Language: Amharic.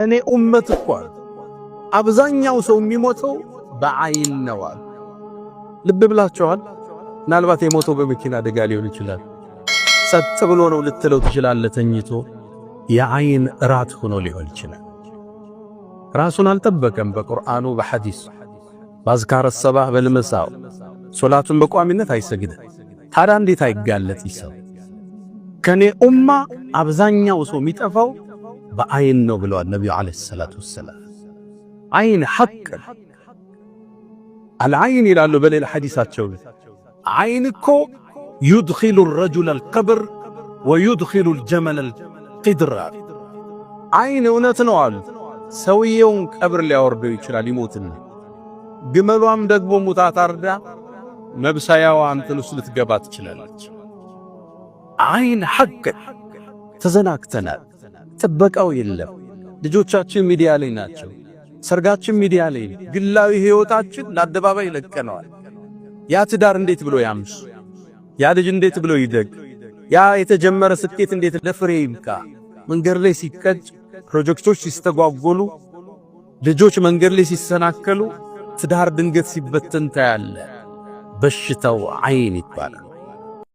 እኔ ኡመት እኮ አብዛኛው ሰው የሚሞተው በአይን ነው። ልብ ብላችኋል? ምናልባት የሞተው በመኪና አደጋ ሊሆን ይችላል። ጸጥ ብሎ ነው ልትለው ትችላለህ። ተኝቶ የአይን ራት ሆኖ ሊሆን ይችላል። ራሱን አልጠበቀም። በቁርአኑ በሐዲስ ባዝካረ ሰባህ በልመሳው ሶላቱን በቋሚነት አይሰግድም። ታዲያ እንዴት አይጋለጥ ይሰው? ከኔ ኡማ አብዛኛው ሰው የሚጠፋው በአይን ነው ብለዋል ነብዩ አለይሂ ሰላቱ ወሰላም። አይን ሐቅ አልዓይን ይላሉ በሌላ ሐዲሳቸው። አይን እኮ يدخل الرجل القبر ويدخل الجمل القدر። አይን እውነት ነው አሉ። ሰውየውን ቀብር ሊያወርደው ይችላል ይሞትና፣ ግመሏም ደግሞ ሙታ ታርዳ መብሳያዋ እንትን ውስጥ ልትገባ ትችላለች። አይን ሐቅ። ተዘናክተናል። ጥበቃው የለም። ልጆቻችን ሚዲያ ላይ ናቸው። ሰርጋችን ሚዲያ ላይ፣ ግላዊ ህይወታችን ለአደባባይ ለቀነዋል። ያ ትዳር እንዴት ብሎ ያምሽ? ያ ልጅ እንዴት ብሎ ይደግ? ያ የተጀመረ ስኬት እንዴት ለፍሬ ይብቃ? መንገድ ላይ ሲቀጭ፣ ፕሮጀክቶች ሲስተጓጎሉ፣ ልጆች መንገድ ላይ ሲሰናከሉ፣ ትዳር ድንገት ሲበተን ታያለ። በሽታው አይን ይባላል።